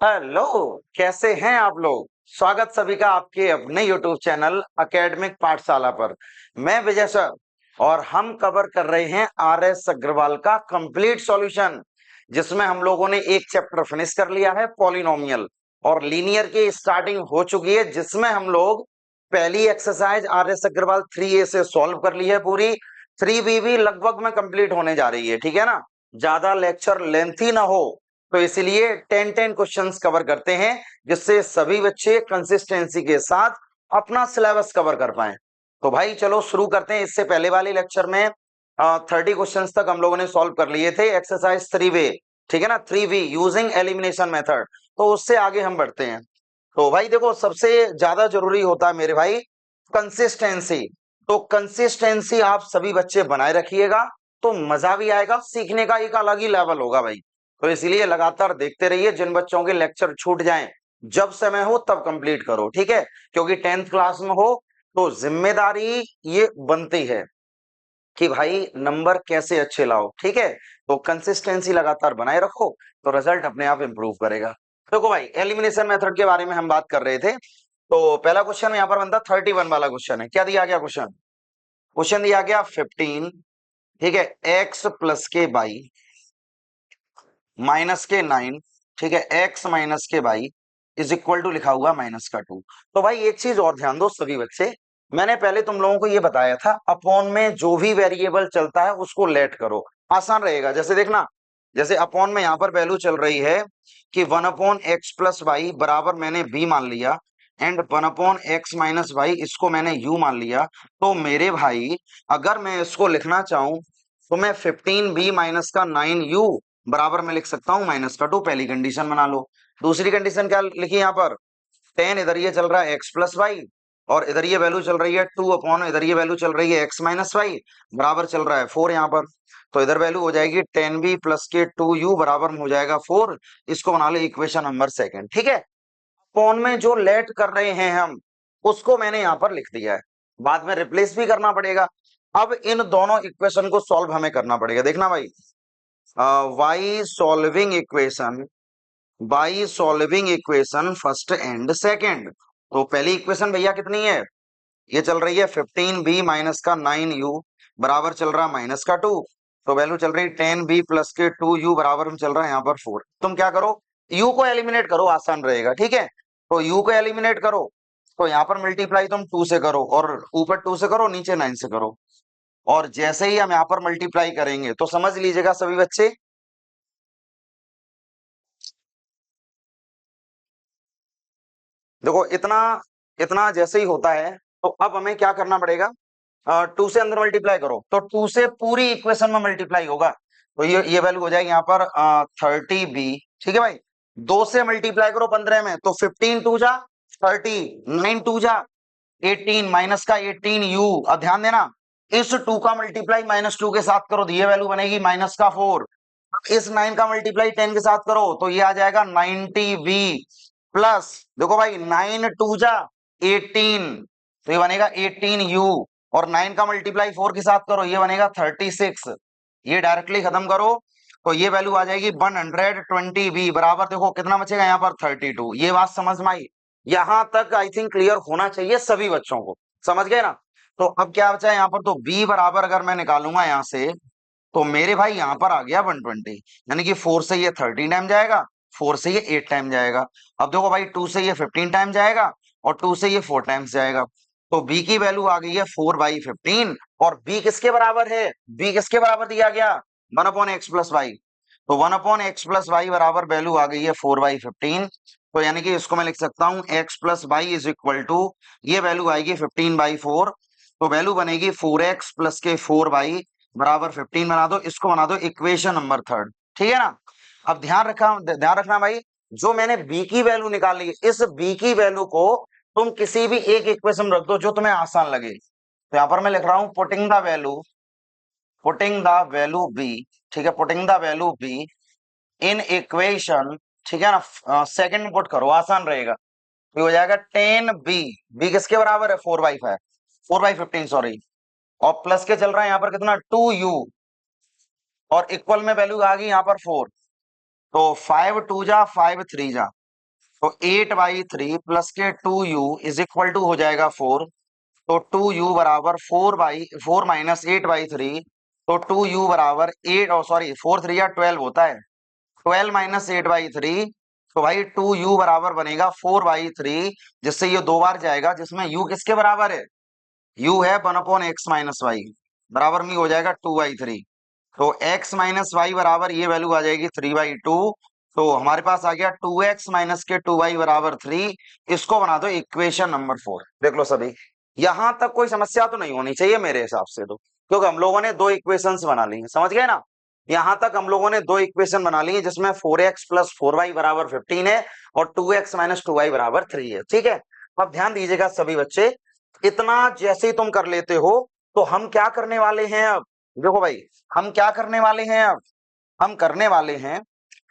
Hello, कैसे हैं आप लोग। स्वागत सभी का आपके अपने YouTube चैनल एकेडमिक पाठशाला पर। मैं विजय सर और हम कवर कर रहे हैं RS अग्रवाल का कंप्लीट सॉल्यूशन, जिसमें हम लोगों ने एक चैप्टर फिनिश कर लिया है पॉलिनोमियल और लीनियर की स्टार्टिंग हो चुकी है, जिसमें हम लोग पहली एक्सरसाइज RS अग्रवाल 3A से सॉल्व कर ली है पूरी। 3B भी लगभग में कंप्लीट होने जा रही है, ठीक है ना। ज्यादा लेक्चर लेंथी ना हो तो इसलिए 10 क्वेश्चंस कवर करते हैं, जिससे सभी बच्चे कंसिस्टेंसी के साथ अपना सिलेबस कवर कर पाए। तो भाई चलो शुरू करते हैं। इससे पहले वाले लेक्चर में 30 क्वेश्चंस तक हम लोगों ने सॉल्व कर लिए थे एक्सरसाइज 3 वे, ठीक है ना, 3V यूजिंग एलिमिनेशन मेथड। तो उससे आगे हम बढ़ते हैं। तो भाई देखो, सबसे ज्यादा जरूरी होता है मेरे भाई कंसिस्टेंसी। तो कंसिस्टेंसी आप सभी बच्चे बनाए रखिएगा, तो मजा भी आएगा, सीखने का एक अलग ही लेवल होगा भाई। तो इसलिए लगातार देखते रहिए। जिन बच्चों के लेक्चर छूट जाएं, जब समय हो तब कंप्लीट करो, ठीक है। क्योंकि 10th क्लास में हो तो जिम्मेदारी ये बनती है कि भाई नंबर कैसे अच्छे लाओ, ठीक है। तो कंसिस्टेंसी लगातार बनाए रखो, तो रिजल्ट अपने आप इंप्रूव करेगा। देखो भाई, एलिमिनेशन मेथड के बारे में हम बात कर रहे थे। तो पहला क्वेश्चन यहाँ पर बनता 31 वाला क्वेश्चन है। क्या दिया गया क्वेश्चन? क्वेश्चन दिया गया 15, ठीक है, एक्स प्लस के बाई माइनस के 9, ठीक है, एक्स माइनस के बाई इज इक्वल टू लिखा हुआ -2। तो भाई एक चीज और ध्यान दो सभी बच्चे, मैंने पहले तुम लोगों को ये बताया था अपॉन में जो भी वेरिएबल चलता है उसको लेट करो, आसान रहेगा। जैसे देखना, जैसे अपॉन में यहाँ पर वैल्यू चल रही है कि 1/x प्लस वाई बराबर मैंने b मान लिया, एंड 1/x माइनस वाई इसको मैंने u मान लिया। तो मेरे भाई अगर मैं इसको लिखना चाहूं तो मैं 15b माइनस का 9u बराबर में लिख सकता हूं -2। पहली कंडीशन बना लो। दूसरी कंडीशन क्या लिखी यहाँ पर? 10 इधर ये चल रहा है x प्लस वाई, और इधर ये वैल्यू चल रही है 2 अपॉन, इधर ये वैल्यू चल रही है x माइनस वाई, बराबर चल रहा है 4 यहाँ पर। तो इधर वैल्यू हो जाएगी 10b प्लस के 2u बराबर में हो जाएगा 4। इसको बना लो इक्वेशन नंबर सेकंड, ठीक है। अपॉन में जो लेट कर रहे हैं हम, उसको मैंने यहाँ पर लिख दिया है। बाद में रिप्लेस भी करना पड़ेगा। अब इन दोनों इक्वेशन को सॉल्व हमें करना पड़ेगा। देखना भाई, by solving equation, by solving equation first and second. तो पहली इक्वेशन भैया कितनी है? ये चल रही है 15b माइनस का 9u बराबर चल रहा है -2। तो वैल्यू चल रही है 10b प्लस के 2u बराबर में चल रहा है यहाँ पर 4। तुम क्या करो, u को एलिमिनेट करो, आसान रहेगा, ठीक है। तो u को एलिमिनेट करो, तो यहाँ पर मल्टीप्लाई तुम 2 से करो, और ऊपर 2 से करो, नीचे 9 से करो। और जैसे ही हम यहाँ पर मल्टीप्लाई करेंगे तो समझ लीजिएगा सभी बच्चे, देखो इतना इतना जैसे ही होता है, तो अब हमें क्या करना पड़ेगा? 2 से अंदर मल्टीप्लाई करो, तो 2 से पूरी इक्वेशन में मल्टीप्लाई होगा। तो ये वैल्यू हो जाएगी यहाँ पर 30b, ठीक है भाई। 2 से मल्टीप्लाई करो 15 में, तो 15 टू जा 30, 9 टू जा 18, माइनस का 18u। अब ध्यान देना, इस 2 का मल्टीप्लाई -2 के साथ करो तो ये वैल्यू बनेगी -4। इस 9 का मल्टीप्लाई 10 के साथ करो तो ये आ जाएगा 90v प्लस, देखो भाई 9 टू जा 18, तो ये बनेगा 18u। और 9 का मल्टीप्लाई 4 के साथ करो, ये बनेगा 36। ये डायरेक्टली खत्म करो तो ये वैल्यू आ जाएगी 120v बराबर, देखो कितना बचेगा यहाँ पर 32। ये बात समझ में आई? यहां तक आई थिंक क्लियर होना चाहिए सभी बच्चों को, समझ गए ना। तो अब क्या बचा है यहाँ पर? तो b बराबर अगर मैं निकालूंगा यहाँ से, तो मेरे भाई यहाँ पर आ गया 120, यानी कि 4 से ये 13 टाइम जाएगा, 4 से ये 8 टाइम जाएगा। अब देखो भाई 2 से ये 15 टाइम जाएगा, और 2 से ये 4 टाइम्स जाएगा। तो b की वैल्यू आ गई है 4/15। और b किसके बराबर है? b किसके बराबर दिया गया? 1/x plus y. तो 1/x प्लस वाई बराबर वैल्यू आ गई है 4/15। तो यानी कि इसको मैं लिख सकता हूँ x plus y is equal to, ये वैल्यू आएगी 15/4। तो वैल्यू बनेगी 4x प्लस के 4y बराबर 15 बना दो, इसको बना दो इक्वेशन नंबर थर्ड, ठीक है ना। अब ध्यान रखना भाई, जो मैंने b की वैल्यू निकाली है, इस b की वैल्यू को तुम किसी भी एक इक्वेशन में रख दो जो तुम्हें आसान लगे। तो यहां पर मैं लिख रहा हूं पुटिंग द वैल्यू b, ठीक है, putting the value b in equation, ठीक है ना। सेकंड में पुट करो, आसान रहेगा। तो हो जाएगा 10b, b किसके बराबर है? 4/5, 4/15 सॉरी। और प्लस के चल रहा है यहाँ पर कितना? 2u, और इक्वल में वैल्यू आ गई यहाँ पर 4। तो 5 2 जा 5 3 जा, तो 8/3 प्लस के 2u इज इक्वल टू हो जाएगा 4। तो 2u बराबर 4 माइनस 8/3। तो 2u बराबर 8, और सॉरी 4 3 या 12 होता है, 12 माइनस 8/3। तो भाई 2u बराबर बनेगा 4/3, जिससे ये दो बार जाएगा, जिसमें u किसके बराबर है, u है 1/x-y, बराबर में हो जाएगा 2/3। तो x माइनस वाई बराबर ये वैल्यू आ जाएगी 3/2। तो हमारे पास आ गया 2x माइनस के 2y बराबर 3। इसको बना दो इक्वेशन नंबर 4। देख लो सभी, यहां तक कोई समस्या तो नहीं होनी चाहिए मेरे हिसाब से, तो क्योंकि हम लोगों ने दो इक्वेशंस बना ली हैं, समझ गए ना। यहां तक हम लोगों ने दो इक्वेशन बना ली है, जिसमें 4x प्लस 4y बराबर 15 है और 2x माइनस 2y बराबर 3 है, ठीक है। अब ध्यान दीजिएगा सभी बच्चे, इतना जैसे ही तुम कर लेते हो, तो हम क्या करने वाले हैं अब, देखो भाई, हम क्या करने वाले हैं अब, हम करने वाले हैं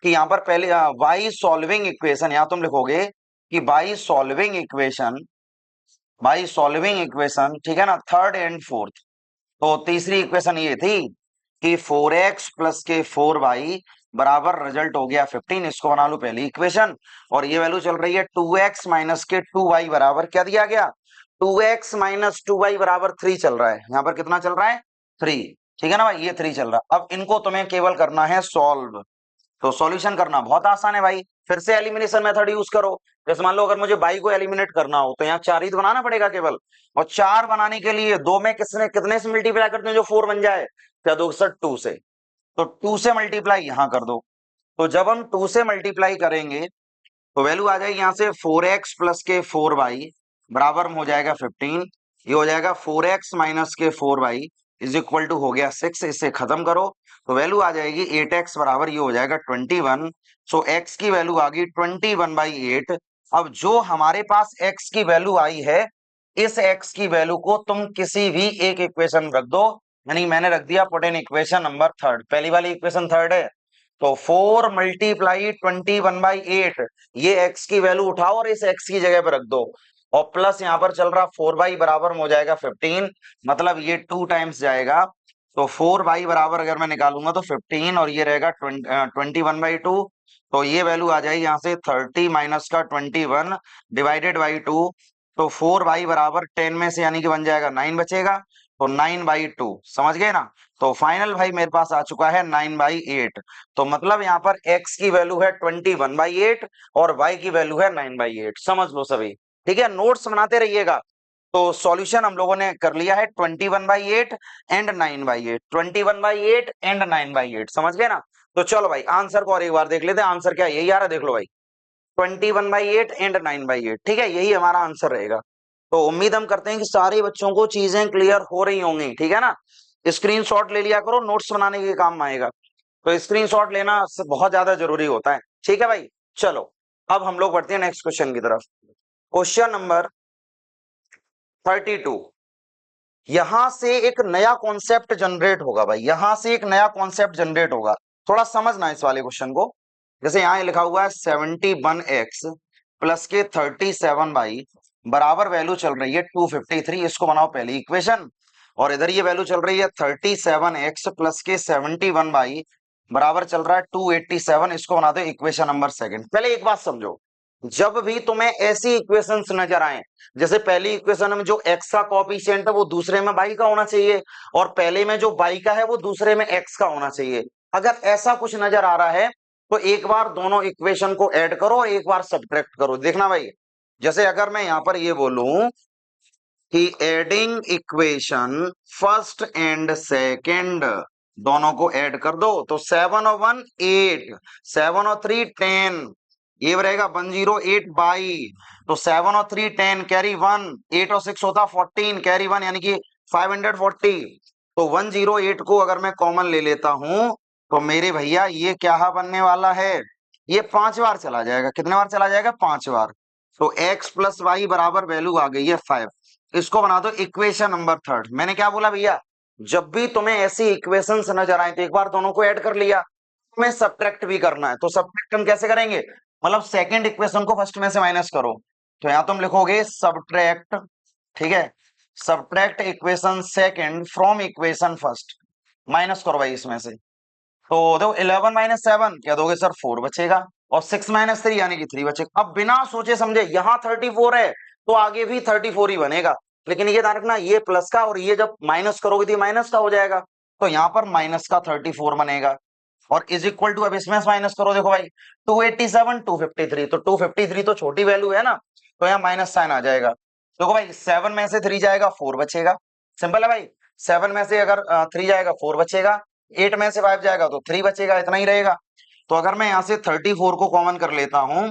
कि यहाँ पर पहले बाई सॉल्विंग इक्वेशन, यहां तुम लिखोगे कि बाई सॉल्विंग इक्वेशन, ठीक है ना, थर्ड एंड फोर्थ। तो तीसरी इक्वेशन ये थी कि 4x प्लस के 4y बराबर रिजल्ट हो गया 15। इसको बना लो पहली इक्वेशन। और ये वैल्यू चल रही है 2x माइनस के 2y बराबर क्या दिया गया, 2x माइनस 2y बराबर 3 चल रहा है। यहाँ पर कितना चल रहा है, 3, ठीक है ना भाई, ये 3 चल रहा है। अब इनको तुम्हें केवल करना है सॉल्व। तो सॉल्यूशन करना बहुत आसान है भाई, फिर से एलिमिनेशन मेथड यूज करो। जैसे मान लो अगर मुझे बाई को एलिमिनेट करना हो, तो यहाँ 4 ही तो बनाना पड़ेगा केवल, और 4 बनाने के लिए दो में कितने से मल्टीप्लाई करते हैं जो 4 बन जाए, क्या दो सर 2 से। तो 2 से मल्टीप्लाई यहाँ कर दो। तो जब हम 2 से मल्टीप्लाई करेंगे, तो वैल्यू आ जाएगी यहाँ से 4x प्लस के 4y बराबर में हो जाएगा 15। ये हो जाएगा 4x माइनस के 4y इज इक्वल टू हो गया 6। इससे खत्म करो तो वैल्यू आ जाएगी 8x बराबर ये हो जाएगा 21। सो x की वैल्यू आ गई 21/8। अब जो हमारे पास x की वैल्यू आई है, इस x की वैल्यू को तुम किसी भी एक इक्वेशन में रख दो। यानी मैंने रख दिया put in equation number third, पहली वाली इक्वेशन थर्ड है। तो 4 मल्टीप्लाई 21/8, ये x की वैल्यू उठाओ और इस x की जगह पर रख दो, और प्लस यहाँ पर चल रहा 4y बराबर में हो जाएगा 15, मतलब ये 2 टाइम्स जाएगा। तो 4y बराबर अगर मैं निकालूंगा तो 15, और ये रहेगा 21/2। तो ये वैल्यू आ जाएगी यहाँ से 30 माइनस का 21 डिवाइडेड बाई 2। तो 4y बराबर 10 में से यानी कि बन जाएगा 9 बचेगा, तो 9/2, समझ गए ना। तो फाइनल भाई मेरे पास आ चुका है 9/8। तो मतलब यहाँ पर x की वैल्यू है 21/8 और y की वैल्यू है 9/8, समझ लो सभी, ठीक है। नोट्स बनाते रहिएगा। तो सॉल्यूशन हम लोगों ने कर लिया है 21/8 एंड 9/8, 21/8 एंड 9/8, समझ गए ना। तो चलो भाई आंसर को और एक बार देख लेते हैं, आंसर क्या है, यही आ रहा है, देख लो भाई, 21/8 एंड 9/8, ठीक है, यही हमारा आंसर रहेगा। तो उम्मीद हम करते हैं कि सारे बच्चों को चीजें क्लियर हो रही होंगी, ठीक है ना। स्क्रीनशॉट ले लिया करो, नोट्स बनाने के काम आएगा। तो स्क्रीनशॉट लेना बहुत ज्यादा जरूरी होता है, ठीक है भाई। चलो अब हम लोग बढ़ते हैं नेक्स्ट क्वेश्चन की तरफ। Question number 32। यहां से एक नया कॉन्सेप्ट जनरेट होगा भाई, यहां से एक नया कॉन्सेप्ट जनरेट होगा, थोड़ा समझना इस वाले क्वेश्चन को। जैसे यहां लिखा हुआ है 71x प्लस के 37y बराबर वैल्यू चल रही है 253। इसको बनाओ पहली इक्वेशन। और इधर ये वैल्यू चल रही है 37x प्लस के 71y बराबर चल रहा है 287। इसको बना दो इक्वेशन नंबर सेकंड। पहले एक बात समझो, जब भी तुम्हें ऐसी इक्वेशंस नजर आए, जैसे पहली इक्वेशन में जो x का कोएफिशिएंट है वो दूसरे में y का होना चाहिए, और पहले में जो y का है वो दूसरे में x का होना चाहिए। अगर ऐसा कुछ नजर आ रहा है, तो एक बार दोनों इक्वेशन को ऐड करो और एक बार सब्ट्रैक्ट करो। देखना भाई, जैसे अगर मैं यहां पर ये बोलूं कि adding equation first and second, दोनों को ऐड कर दो, तो 7 और 1 8, 7 और 3 10, ये रहेगा 108/। तो 7 और 3 10 कैरी 1, 8 और 6 होता 14 कैरी 1, यानी कि 540। तो 108 को अगर मैं कॉमन ले लेता हूं, तो मेरे भैया ये क्या बनने वाला है, ये 5 बार चला जाएगा। कितने बार चला जाएगा, 5 बार। तो x प्लस वाई बराबर वैल्यू आ गई है 5। इसको बना दो इक्वेशन नंबर थर्ड। मैंने क्या बोला भैया, जब भी तुम्हें ऐसी इक्वेशंस नजर आए, तो एक बार दोनों को ऐड कर लिया, तुम्हें सब्ट्रैक्ट भी करना है। तो सब्ट्रैक्ट हम कैसे करेंगे, मतलब सेकंड इक्वेशन को फर्स्ट में से माइनस करो। तो यहां तुम लिखोगे सब्ट्रैक्ट, ठीक है, subtract equation second from equation first, minus करो भाई इसमें से। तो देखो 11 - 7 क्या दोगे सर, 4 बचेगा। और 6 माइनस 3 यानी कि 3 बचेगा। अब बिना सोचे समझे यहाँ 34 है तो आगे भी 34 ही बनेगा, लेकिन ये ध्यान रखना ये प्लस का और ये जब माइनस करोगे तो माइनस का हो जाएगा, तो यहाँ पर माइनस का 34 बनेगा। और इज इक्वल टू, अब इसमें माइनस करो, देखो भाई 287 253, तो 253 तो छोटी वैल्यू है ना, तो यहाँ माइनस साइन आ जाएगा। देखो भाई 7 में से 3 जाएगा 4 बचेगा, सिंपल है भाई। 7 में से अगर 3 जाएगा 4 बचेगा, 8 में से 5 जाएगा तो 3 बचेगा, इतना ही रहेगा। तो अगर मैं यहाँ से 34 को कॉमन कर लेता हूं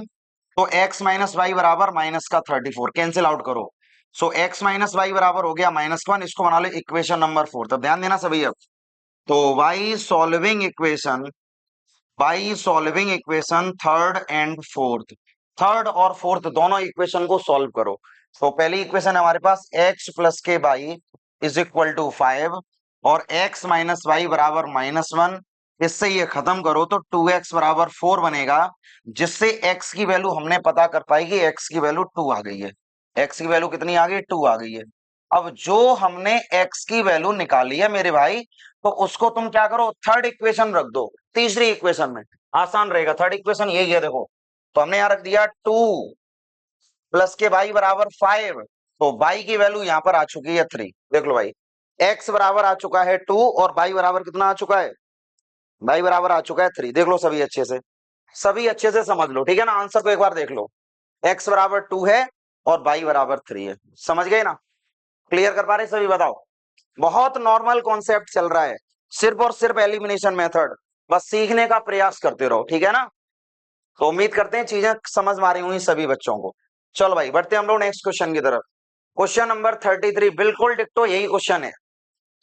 तो x माइनस वाई बराबर माइनस का 34, कैंसिल आउट करो। सो x माइनस वाई बराबर हो गया -1, इसको बना लो इक्वेशन नंबर 4। तब ध्यान देना सभी। अब तो by solving equation third and fourth, third और फोर्थ दोनों इक्वेशन को सॉल्व करो। तो पहली इक्वेशन है हमारे पास x प्लस के बाई इज इक्वल टू 5 और x माइनस वाई बराबर -1। इससे ये खत्म करो तो 2x बराबर 4 बनेगा, जिससे x की वैल्यू हमने पता कर पाई कि x की वैल्यू 2 आ गई है। x की वैल्यू कितनी आ गई? 2 आ गई है। अब जो हमने x की वैल्यू निकाली है मेरे भाई, तो उसको तुम क्या करो, थर्ड इक्वेशन रख दो, तीसरी इक्वेशन में आसान रहेगा। थर्ड इक्वेशन यही है, देखो तो हमने यहां रख दिया 2 प्लस के बाई बराबर 5, तो बाई की वैल्यू यहां पर आ चुकी है 3। देख लो भाई x बराबर आ चुका है 2 और बाई बराबर कितना आ चुका है? बाई बराबर आ चुका है 3। देख लो सभी अच्छे से, सभी अच्छे से समझ लो, ठीक है ना। आंसर को एक बार देख लो, x बराबर 2 है और बाई बराबर 3 है। समझ गए ना? क्लियर कर पा रहे सभी? बताओ। बहुत नॉर्मल कॉन्सेप्ट चल रहा है, सिर्फ और सिर्फ एलिमिनेशन मेथड, बस सीखने का प्रयास करते रहो, ठीक है ना। तो उम्मीद करते हैं चीजें समझ में आ रही हुई सभी बच्चों को। चलो भाई बढ़ते हैं हम लोग नेक्स्ट क्वेश्चन की तरफ। क्वेश्चन नंबर 33 बिल्कुल डिक्टो यही क्वेश्चन है।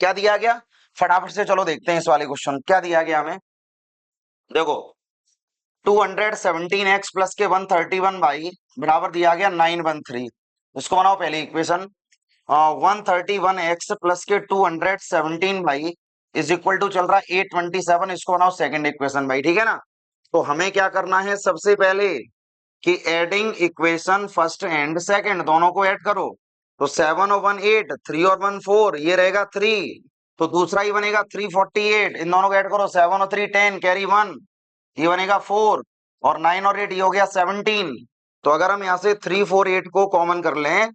क्या दिया गया, फटाफट से चलो देखते हैं इस वाले क्वेश्चन क्या दिया गया हमें। देखो 217x प्लस के 131 बाई बराबर दिया गया 913। इसको बनाओ पहली इक्वेशन। 131x प्लस के 217 भाई इज इक्वल टू चल रहा है 827। इसको बनाओ सेकंड इक्वेशन भाई, ठीक है ना। तो हमें क्या करना है सबसे पहले कि adding equation first and second दोनों को ऐड करो। तो 7 और 1 8, 3 और 1 4, ये रहेगा 3। तो दूसरा ही बनेगा 348, इन दोनों को ऐड करो, 7 और 3 10 कैरी 1, ये बनेगा 4 और 9 और 8 ये हो गया 17। तो अगर हम यहाँ से 348 को कॉमन कर लें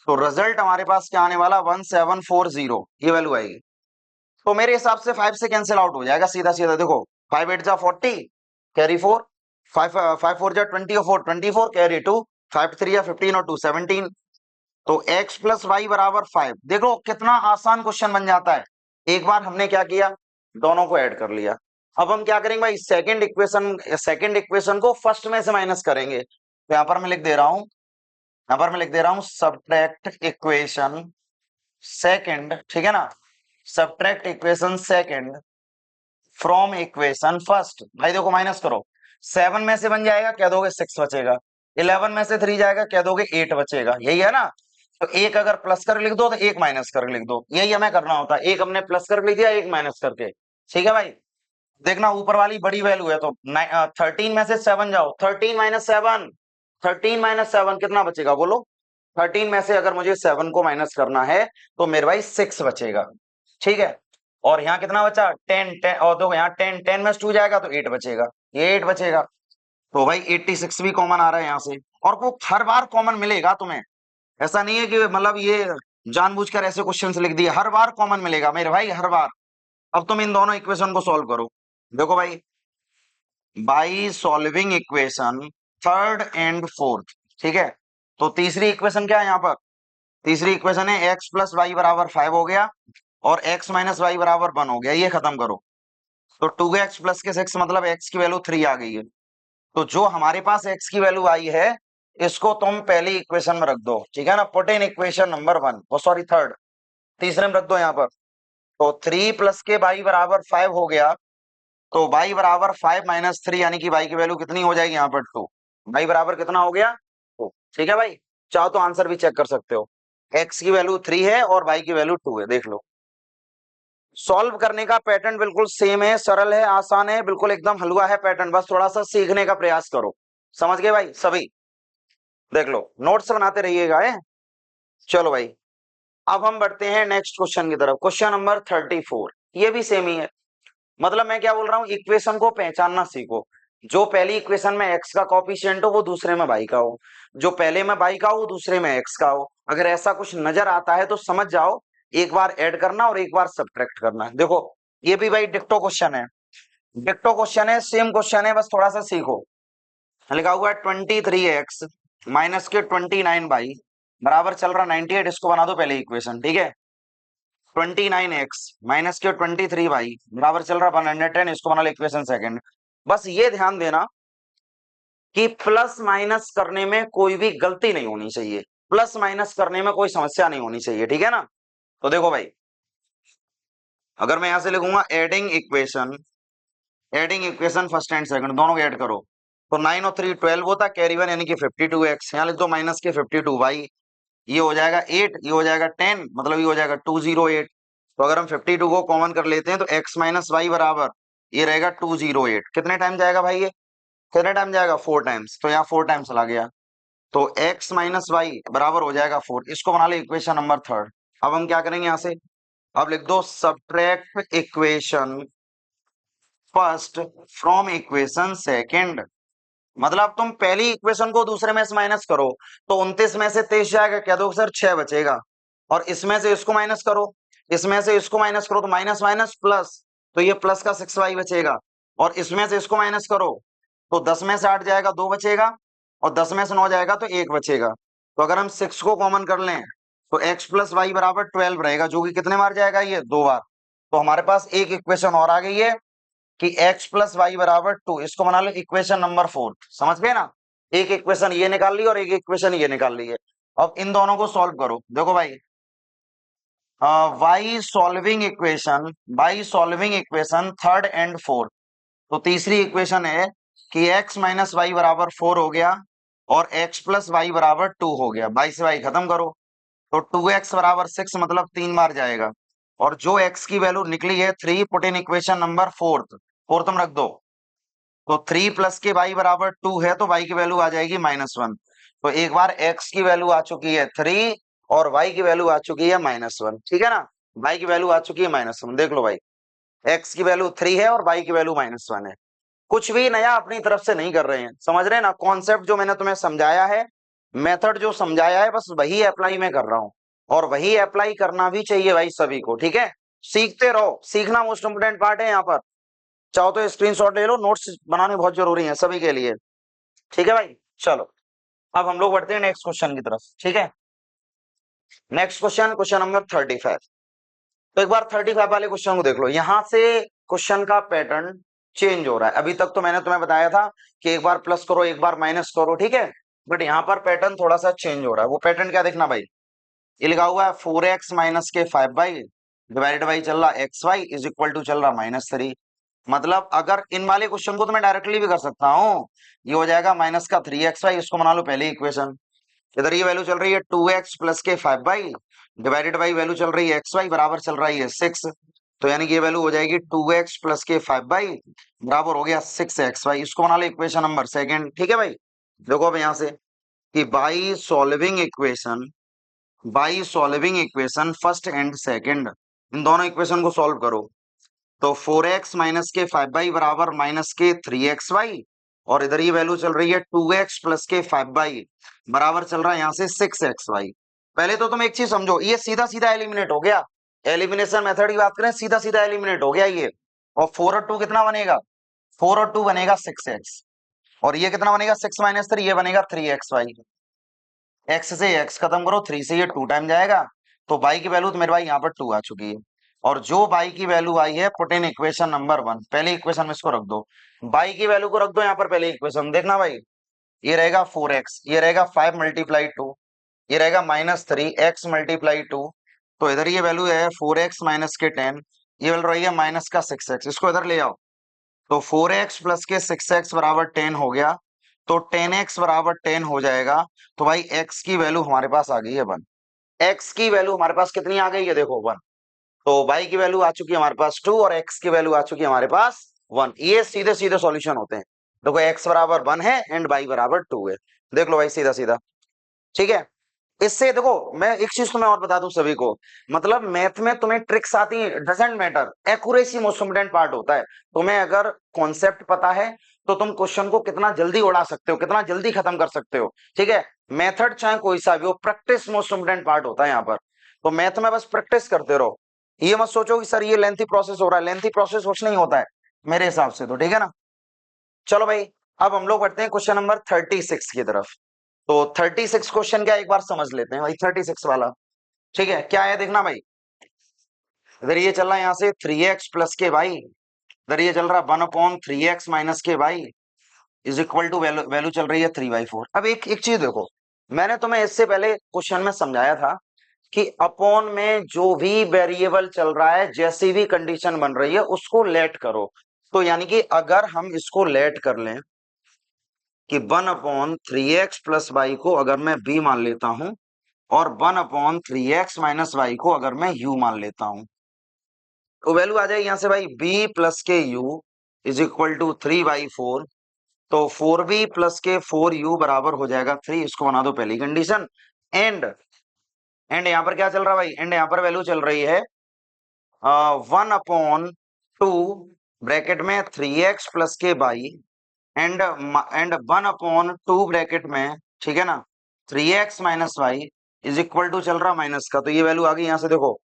तो रिजल्ट हमारे पास क्या आने वाला 1740, ये वैल्यू आएगी। तो मेरे हिसाब से 5 से कैंसिल आउट हो जाएगा सीधा सीधा। देखो 5 8 जा 40 कैरी 4, 5 5 4 जा 20 और 4 24 कैरी 2, 5 3 या 15 और 2 17। तो x प्लस वाई बराबर 5। देखो कितना आसान क्वेश्चन बन जाता है। एक बार हमने क्या किया, दोनों को ऐड कर लिया। अब हम क्या करेंगे भाई, सेकंड इक्वेशन को फर्स्ट में से माइनस करेंगे। तो यहां पर मैं लिख दे रहा हूं, सब्ट्रैक्ट इक्वेशन सेकंड, ठीक है ना। Subtract equation second from equation first. भाई देखो माइनस करो, 7 में से बन जाएगा कह दोगे 6 बचेगा, 11 में से 3 जाएगा कह दोगे 8 बचेगा, यही है ना। तो एक अगर प्लस कर लिख दो तो एक माइनस कर लिख दो, यही हमें करना होता है। एक हमने प्लस कर लिख दिया, एक माइनस करके, ठीक है भाई। देखना ऊपर वाली बड़ी वैल्यू है, तो 13 में से 7 जाओ, 13 माइनस 7, 13 माइनस 7 कितना बचेगा बोलो। 13 में से अगर मुझे 7 को माइनस करना है तो मेरे भाई 6 बचेगा, ठीक है। और यहाँ कितना बचा 10 10, और देखो यहाँ 10 10 में से 2 जाएगा तो 8 बचेगा, ये 8 बचेगा। तो भाई 86 भी कॉमन आ रहा है यहाँ से, और वो हर बार कॉमन मिलेगा तुम्हें। ऐसा नहीं है कि मतलब ये जानबूझकर ऐसे क्वेश्चंस लिख दिए, हर बार कॉमन मिलेगा मेरे भाई, हर बार। अब तुम इन दोनों इक्वेशन को सॉल्व करो। देखो भाई by solving equation third and fourth, ठीक है। तो तीसरी इक्वेशन क्या है यहाँ पर, तीसरी इक्वेशन है x प्लस वाई बराबर 5 हो गया और x माइनस वाई बराबर 1 हो गया, ये खत्म करो। तो 2x प्लस के 6 मतलब x की वैल्यू 3 आ गई है। तो जो हमारे पास x की वैल्यू आई है इसको तुम पहली इक्वेशन में रख दो, ठीक है ना। Put in equation number 1, oh sorry third, तीसरे में रख दो यहाँ पर। तो 3 प्लस के बाई बराबर 5 हो गया, तो बाई बराबर 5 माइनस 3 यानी कि बाई की वैल्यू कितनी हो जाएगी यहाँ पर 2। बाई बराबर कितना हो गया 2, ठीक है भाई। चाहो तो आंसर भी चेक कर सकते हो, x की वैल्यू 3 है और बाई की वैल्यू 2 है, देख लो। सॉल्व करने का पैटर्न बिल्कुल सेम है, सरल है, आसान है, बिल्कुल एकदम हलवा है पैटर्न, बस थोड़ा सा सीखने का प्रयास करो। समझ गए भाई सभी? देख लो नोट्स बनाते रहिएगा है। चलो भाई अब हम बढ़ते हैं नेक्स्ट क्वेश्चन की तरफ। क्वेश्चन नंबर 34 ये भी सेम ही है। मतलब मैं क्या बोल रहा हूं, इक्वेशन को पहचानना सीखो। जो पहली इक्वेशन में x का कॉफिशिएंट हो वो दूसरे में y का हो, जो पहले में y का हो वो दूसरे में x का हो। अगर ऐसा कुछ नजर आता है तो समझ जाओ एक बार ऐड करना और एक बार सब्ट्रैक्ट करना। देखो ये भी भाई डिक्टो क्वेश्चन है, डिक्टो क्वेश्चन है, सेम क्वेश्चन है, बस थोड़ा सा सीखो। लिखा हुआ है 23x माइनस के 29y बराबर चल रहा 98, इसको बना दो पहले इक्वेशन, ठीक है। 29x माइनस के 23y बराबर चल रहा 110, इसको बना लो इक्वेशन सेकंड। बस ये ध्यान देना कि प्लस माइनस करने में कोई भी गलती नहीं होनी चाहिए, प्लस माइनस करने में कोई समस्या नहीं होनी चाहिए, ठीक है ना। तो देखो भाई, अगर मैं यहां से लिखूंगा adding equation first and second दोनों को ऐड करो, तो 9 और 3 12 होता, कैरी 1 यानी कि 52x, यहाँ लिख दो माइनस के 52y, ये हो जाएगा 8, ये हो जाएगा 10, मतलब ये हो जाएगा 208। तो अगर हम 52 को कॉमन कर लेते हैं तो x माइनस वाई बराबर ये रहेगा 208। कितने टाइम जाएगा भाई, ये कितने टाइम जाएगा, 4 टाइम्स, तो यहाँ 4 टाइम्स चला गया, तो x माइनस वाई बराबर हो जाएगा 4। इसको बना ले इक्वेशन नंबर थर्ड। अब हम क्या करेंगे यहाँ से, अब लिख दो subtract equation first from equation second. मतलब तुम पहली इक्वेशन को दूसरे में से माइनस करो तो 29 में से 23 जाएगा, क्या दो सर 6 बचेगा, और इसमें से इसको माइनस करो, इसमें से इसको माइनस करो तो माइनस माइनस प्लस, तो ये प्लस का 6y बचेगा, और इसमें से इसको माइनस करो तो 10 में से 8 जाएगा 2 बचेगा, और 10 में से 9 जाएगा तो 1 बचेगा। तो अगर हम 6 को कॉमन कर लें तो x प्लस वाई बराबर 12 रहेगा, जो कि कितने बार जाएगा, ये 2 बार। तो हमारे पास एक इक्वेशन और आ गई है कि x प्लस वाई बराबर 2, इसको बना लो इक्वेशन नंबर 4। समझ गए ना, एक इक्वेशन ये निकाल ली और एक इक्वेशन ये निकाल ली है। अब इन दोनों को सॉल्व करो। देखो भाई, by solving equation third and fourth, तो तीसरी इक्वेशन है कि x माइनस वाई बराबर 4 हो गया और x प्लस वाई बराबर 2 हो गया, बाई से वाई खत्म करो, तो 2x बराबर 6, मतलब 3 बार जाएगा, और जो x की वैल्यू निकली है 3, put in equation number fourth, fourth में रख दो, तो 3 प्लस के y बराबर 2 है, तो y की वैल्यू आ जाएगी -1। तो एक बार x की वैल्यू आ चुकी है 3 और y की वैल्यू आ चुकी है -1, ठीक है ना। y की वैल्यू आ चुकी है -1, देख लो भाई, x की वैल्यू 3 है और y की वैल्यू -1 है। कुछ भी नया अपनी तरफ से नहीं कर रहे हैं, समझ रहे हैं ना। कॉन्सेप्ट जो मैंने तुम्हें समझाया है, मेथड जो समझाया है, बस वही अप्लाई मैं कर रहा हूं, और वही अप्लाई करना भी चाहिए भाई सभी को, ठीक है। सीखते रहो, सीखना मोस्ट इंपोर्टेंट पार्ट है यहाँ पर। चाहो तो स्क्रीनशॉट ले लो, नोट्स बनाने बहुत जरूरी है सभी के लिए, ठीक है भाई। चलो अब हम लोग बढ़ते हैं नेक्स्ट क्वेश्चन की तरफ, ठीक है। Next question, question number 35। तो एक बार 35 वाले क्वेश्चन को देख लो, यहां से क्वेश्चन का पैटर्न चेंज हो रहा है। अभी तक तो मैंने तुम्हें बताया था कि एक बार प्लस करो एक बार माइनस करो, ठीक है, बट यहाँ पर पैटर्न थोड़ा सा चेंज हो रहा है। वो पैटर्न क्या देखना भाई, ये लिखा हुआ है 4x माइनस के 5y डिवाइडेड बाई चल रहा xy इज इक्वल टू चल रहा -3। मतलब अगर इन वाले क्वेश्चन को तो मैं डायरेक्टली भी कर सकता हूँ, ये हो जाएगा माइनस का 3xy, इसको बना लो पहली इक्वेशन। इधर ये वैल्यू चल रही है 2x प्लस के 5y डिवाइडेड बाई वैल्यू चल रही है xy बराबर चल रही है 6, तो यानी कि ये वैल्यू हो जाएगी 2x प्लस के 5y बराबर हो गया 6xy, इसको बना लो इक्वेशन नंबर सेकंड, ठीक है भाई। देखो अब यहाँ से कि by solving equation first and second, इन दोनों इक्वेशन को सॉल्व करो, तो 4x माइनस के 5y बराबर माइनस के 3xy, और इधर ये वैल्यू चल रही है 2x प्लस के 5y बराबर चल रहा है यहाँ से 6xy। पहले तो तुम एक चीज समझो, ये सीधा सीधा एलिमिनेट हो गया, एलिमिनेशन मेथड की बात करें, सीधा सीधा एलिमिनेट हो गया ये। और 4 और 2 कितना बनेगा, 4 और 2 बनेगा 6x, और ये कितना बनेगा 6 माइनस 3, ये बनेगा 3xy। x से x खत्म करो, 3 से ये 2 टाइम जाएगा, तो y की वैल्यू तो मेरे भाई यहाँ पर 2 आ चुकी है, और जो y की वैल्यू आई है पुट इन इक्वेशन नंबर 1, पहले इक्वेशन में इसको रख दो, y की वैल्यू को रख दो यहाँ पर पहले इक्वेशन, देखना भाई, ये रहेगा 4x, ये रहेगा 5 मल्टीप्लाई 2, ये रहेगा -3x मल्टीप्लाई 2, तो इधर ये वैल्यू है 4x माइनस के 10, ये वैल्यू रही है माइनस का 6x, इसको इधर ले आओ, तो 4x प्लस के 6x बराबर 10 हो गया, तो 10x बराबर 10 हो जाएगा, तो भाई x की वैल्यू हमारे पास आ गई है 1। x की वैल्यू हमारे पास कितनी आ गई है, देखो 1, तो y की वैल्यू आ चुकी है हमारे पास 2 और x की वैल्यू आ चुकी है हमारे पास 1। ये सीधे सीधे सॉल्यूशन होते हैं। देखो x बराबर 1 है एंड y बराबर 2 है, देख लो भाई सीधा सीधा, ठीक है। इससे देखो मैं एक चीज तुम्हें और बता दूं सभी को, मतलब मैथ में तुम्हें ट्रिक्स आती है, doesn't matter, accuracy most important part होता है। तुम्हें अगर कॉन्सेप्ट पता है तो तुम क्वेश्चन को कितना जल्दी उड़ा सकते हो, कितना जल्दी खत्म कर सकते हो। ठीक है, मेथड चाहे कोई सा भी हो, प्रैक्टिस मोस्ट इंपोर्टेंट पार्ट होता है यहाँ पर। तो मैथ में बस प्रैक्टिस करते रहो, ये मत सोचो कि सर ये लेंथी प्रोसेस हो रहा है, लेंथी प्रोसेस कुछ नहीं होता है मेरे हिसाब से तो। ठीक है ना, चलो भाई अब हम लोग बढ़ते हैं क्वेश्चन नंबर 36 की तरफ। तो 36 क्वेश्चन क्या एक बार समझ लेते हैं भाई, 36 वाला। ठीक है, क्या है देखना भाई, इधर ये चल रहा है यहाँ से 3x प्लस के वाई, इधर ये चल रहा है 1/3x माइनस के y is equal to value, value चल रही है 3/4। अब एक एक चीज देखो, मैंने तुम्हें इससे पहले क्वेश्चन में समझाया था कि अपॉन में जो भी वेरिएबल चल रहा है, जैसी भी कंडीशन बन रही है उसको लेट करो। तो यानी कि अगर हम इसको लेट कर लें कि 1/3x प्लस वाई को अगर मैं b मान लेता हूं और 1/3x माइनस वाई को अगर मैं u मान लेता हूं, तो वैल्यू आ जाएगी यहां से भाई b प्लस के u इज इक्वल टू 3/4। तो 4b प्लस के 4u बराबर हो जाएगा 3, इसको बना दो पहली कंडीशन। एंड यहां पर क्या चल रहा है भाई, एंड यहां पर वैल्यू चल रही है 1/2 ब्रैकेट में 3x प्लस के बाई एंड 1/2 ब्रैकेट में, ठीक है ना, 3x minus y is equal to चल रहा माइनस का, तो ये वैल्यू आ गई यहां से देखो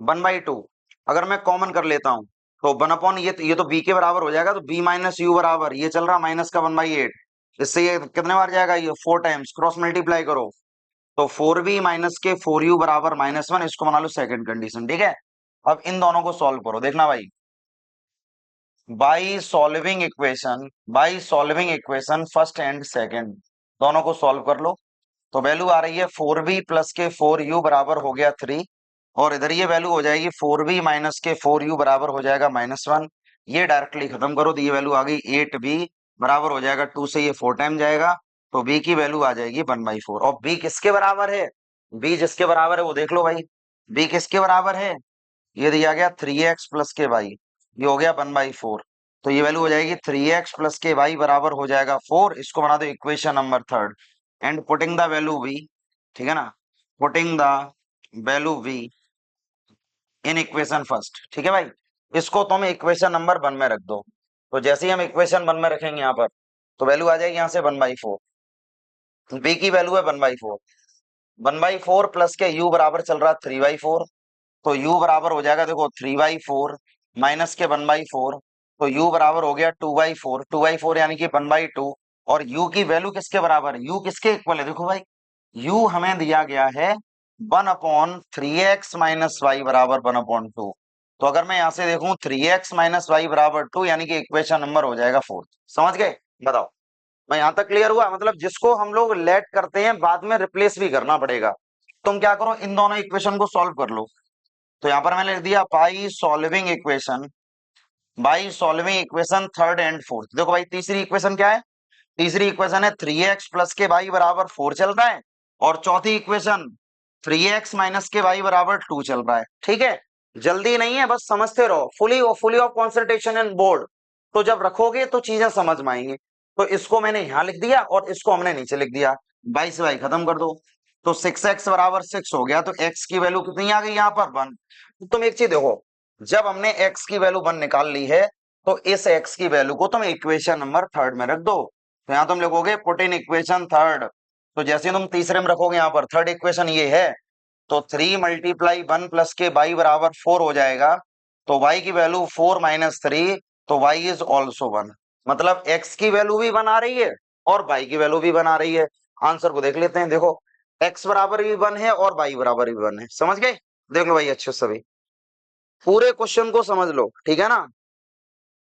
1/2। अगर मैं कॉमन कर लेता हूं तो 1/, ये तो b के बराबर हो जाएगा, तो b माइनस यू बराबर, ये चल रहा माइनस का 1/8, इससे ये कितने बार जाएगा, ये 4 टाइम्स, क्रॉस मल्टीप्लाई करो तो 4b माइनस के 4u बराबर -1, इसको बना लो सेकंड कंडीशन। ठीक है, अब इन दोनों को सॉल्व करो, देखना भाई, by solving equation first and second दोनों को सॉल्व कर लो। तो वैल्यू आ रही है 4b प्लस के 4u बराबर हो गया 3, और इधर ये वैल्यू हो जाएगी 4b माइनस के 4u बराबर हो जाएगा -1। ये डायरेक्टली खत्म करो तो ये वैल्यू आ गई 8b बराबर हो जाएगा 2 से ये 4 टाइम जाएगा, तो b की वैल्यू आ जाएगी 1/4। और b किसके बराबर है, b जिसके बराबर है वो देख लो भाई, b किसके बराबर है, ये दिया गया 3x प्लस के वाई, ये हो गया 1/4। तो ये वैल्यू हो जाएगी 3x प्लस के वाई बराबर हो जाएगा 4, इसको बना दो equation number third. And putting the value v, ठीक है ना, putting the value v in equation first. ठीक है भाई, इसको तुम इक्वेशन नंबर 1 में रख दो। तो जैसे ही हम इक्वेशन 1 में रखेंगे यहाँ पर, तो वैल्यू आ जाएगी यहाँ से 1/4, b की वैल्यू है 1/4, 1/4 प्लस के u बराबर चल रहा है 3/4, तो u बराबर हो जाएगा देखो 3/4 माइनस के 1/4, तो u बराबर हो गया 2/4, 2/4 यानी कि 1/2। और u की वैल्यू किसके बराबर है, u किसके इक्वल है, देखो भाई u हमें दिया गया है 1/3x माइनस वाई बराबर 1/2। तो अगर मैं यहां से देखूं 3x माइनस वाई बराबर 2, यानी कि इक्वेशन नंबर हो जाएगा 4। समझ गए, बताओ मैं यहां तक क्लियर हुआ, मतलब जिसको हम लोग लेट करते हैं बाद में रिप्लेस भी करना पड़ेगा। तुम क्या करो, इन दोनों इक्वेशन को सॉल्व कर लो। तो यहां पर मैंने लिख दिया by solving equation third and fourth. देखो भाई तीसरी इक्वेशन क्या है, तीसरी इक्वेशन है 3x प्लस के वाई बराबर 4 चल रहा है, और चौथी इक्वेशन 3x माइनस के वाई बराबर 2 चल रहा है। ठीक है, जल्दी नहीं है, बस समझते रहो, fully of concentration in board. तो जब रखोगे तो चीजें समझ में आएंगी। तो इसको मैंने यहां लिख दिया और इसको हमने नीचे लिख दिया, 22 से y खत्म कर दो, तो 6x बराबर 6 हो गया, तो x की वैल्यू कितनी आ गई यहाँ पर 1। तो तुम एक चीज देखो, जब हमने x की वैल्यू 1 निकाल ली है, तो इस x की वैल्यू को तुम इक्वेशन नंबर थर्ड में रख दो। तो यहां तुम लिखोगे पुट इन इक्वेशन थर्ड, तो जैसे तुम तीसरे में रखोगे यहाँ पर थर्ड इक्वेशन ये है, तो 3 मल्टीप्लाई 1 प्लस के y बराबर 4 हो जाएगा, तो y की वैल्यू 4 माइनस 3, तो y इज ऑल्सो 1। मतलब x की वैल्यू भी 1 आ रही है और y की वैल्यू भी 1 आ रही है। आंसर को देख लेते हैं, देखो x बराबर भी 1 है और y बराबर भी 1 है। समझ गए, देख लो भाई अच्छे से, सभी पूरे क्वेश्चन को समझ लो, ठीक है ना।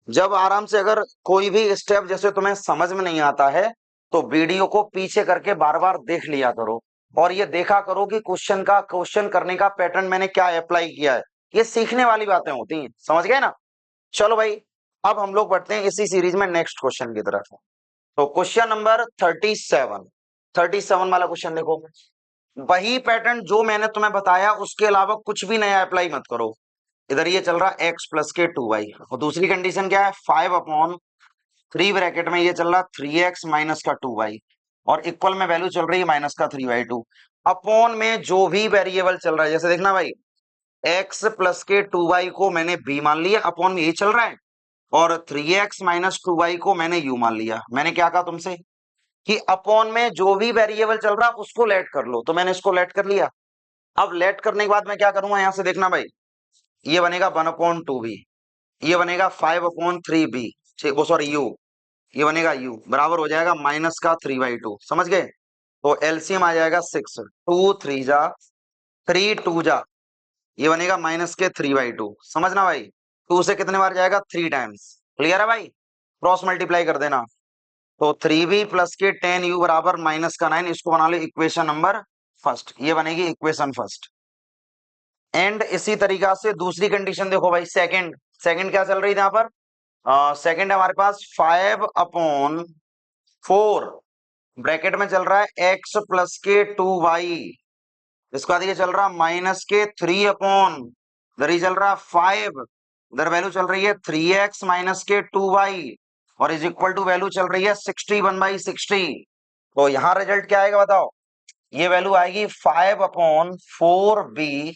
जब आराम से अगर कोई भी स्टेप जैसे तुम्हें समझ में नहीं आता है, तो वीडियो को पीछे करके बार बार देख लिया करो, और ये देखा करो कि क्वेश्चन करने का पैटर्न मैंने क्या अप्लाई किया है। ये सीखने वाली बातें होती हैं, समझ गए ना। चलो भाई अब हम लोग बढ़ते हैं इसी सीरीज में नेक्स्ट क्वेश्चन की तरफ। तो क्वेश्चन नंबर 37 वाला क्वेश्चन देखो, वही पैटर्न जो मैंने तुम्हें बताया उसके अलावा कुछ भी नया अप्लाई मत करो। इधर ये चल रहा है x प्लस के 2y, और दूसरी कंडीशन क्या है 5/3 ब्रैकेट में ये चल रहा है 3x माइनस का 2y, और इक्वल में वैल्यू चल रही है माइनस का 3/2। अपॉन में जो भी वेरिएबल चल रहा है, जैसे देखना भाई x प्लस के 2y को मैंने b मान लिया, अपॉन में यही चल रहा है, और 3x माइनस 2y को मैंने u मान लिया। मैंने क्या कहा तुमसे कि अपॉन में जो भी वेरिएबल चल रहा उसको लेट कर लो, तो मैंने इसको लेट कर लिया। अब लेट करने के बाद मैं क्या करूंगा, यहां से देखना भाई, ये बनेगा 1/2b, ये बनेगा 5/3b, वो सॉरी u, ये बनेगा u बराबर हो जाएगा माइनस का 3/2, समझ गए। तो एलसीएम आ जाएगा 6, 2 3 जा 3 2 जा, ये बनेगा माइनस के 3/2, समझना भाई। 2 से कितने बार जाएगा, 3 टाइम्स। क्लियर है भाई, क्रॉस मल्टीप्लाई कर देना। तो 3b प्लस के 10u बराबर माइनस का 9, इसको बना लो इक्वेशन नंबर फर्स्ट, ये बनेगी इक्वेशन फर्स्ट। एंड इसी तरीका से दूसरी कंडीशन देखो भाई, सेकंड, सेकंड क्या चल रही थी यहाँ पर, सेकंड हमारे पास 5/4 ब्रैकेट में चल रहा है x प्लस के 2y, इसके बाद ये चल रहा माइनस के 3 इधर ही चल रहा 5, इधर वैल्यू चल रही है 3x माइनस के 2y और इज इक्वल टू वैल्यू चल रही है 61/60। तो यहाँ रिजल्ट क्या आएगा बताओ, ये वैल्यू आएगी 5/4b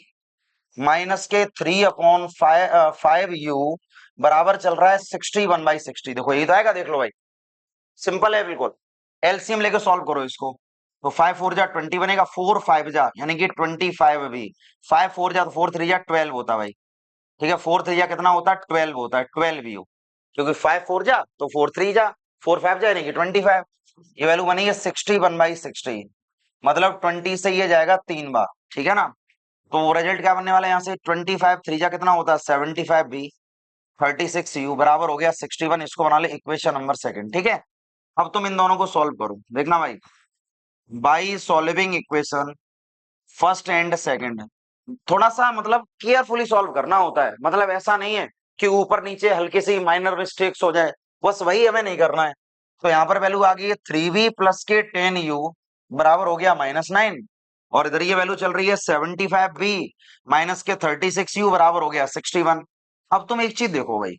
माइनस के 3/5u बराबर चल रहा है 61/60। देखो ये तो आएगा, देख लो भाई, सिंपल है बिल्कुल। एलसीएम लेके सॉल्व करो इसको, तो 5 4 जा 20 बनेगा, 4 5 जा यानी कि 25 भी, 5 4 जा तो 4 3 जा 12 होता भाई, ठीक है। 4 3 जा कितना होता है, 12 होता है, 12 यू, क्योंकि 5 4 जा तो 4 3 जा, 4 5 जा यानी कि 25। ये वैल्यू बनी है 61/60, मतलब 20 से ये जाएगा 3 बार, ठीक है ना। तो रिजल्ट क्या बनने वाला है यहाँ से, 25 3 जा कितना होता है 75 बी, 36 यू बराबर हो गया 61, इसको बना ले इक्वेशन नंबर सेकंड, ठीक है। अब तुम इन दोनों को सॉल्व करो, देखना भाई, by solving equation first and second, थोड़ा सा मतलब केयरफुली सॉल्व करना होता है, मतलब ऐसा नहीं है कि ऊपर नीचे हल्की सी माइनर मिस्टेक्स हो जाए, बस वही हमें नहीं करना है। तो यहाँ पर वैल्यू आ गई है 3b प्लस के 10u बराबर हो गया -9, और इधर ये वैल्यू चल रही है 75b माइनस के 36u बराबर हो गया 61। अब तुम एक चीज देखो भाई,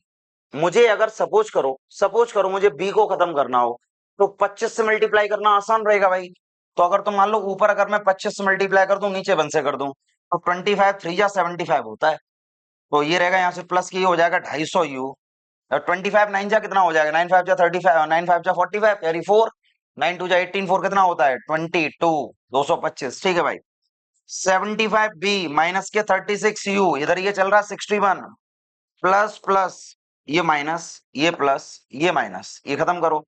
मुझे अगर सपोज करो मुझे b को खत्म करना हो, तो 25 से मल्टीप्लाई करना आसान रहेगा भाई। तो अगर तुम मान लो ऊपर अगर मैं 25 से मल्टीप्लाई कर दूं, नीचे 1 से कर दूं, तो 25 3 जा 75 होता है, तो ये रहेगा यहाँ से प्लस की, हो जाएगा 250u। 25 9 जा कितना हो जाएगा, 9 5 जा 35, 9 5 जा 45 यानी 4, 9 2 जा 18, 4 कितना होता है 22, 225, ठीक है भाई। 75b माइनस के 36u, इधर ये चल रहा है 61, प्लस प्लस ये माइनस, ये प्लस ये माइनस, ये खत्म करो।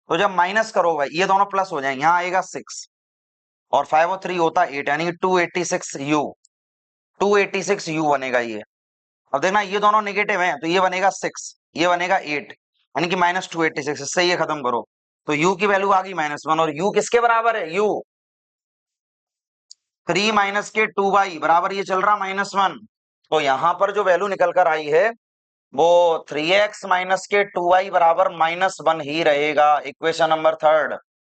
तो जब माइनस करो भाई ये दोनों प्लस हो जाएंगे, यहाँ आएगा 6 और 5 और 3 होता है 8, यानी कि 286u, 286u बनेगा ये। अब देखना ये दोनों नेगेटिव हैं, तो ये बनेगा 6, ये बनेगा 8, यानी कि -286, इससे ये खत्म करो। तो u की वैल्यू आ गई -1, और u किसके बराबर है, u 3 माइनस के 2y बराबर ये चल रहा -1। तो यहां पर जो वैल्यू निकल कर आई है वो 3x माइनस के 2y बराबर -1 ही रहेगा, इक्वेशन नंबर थर्ड,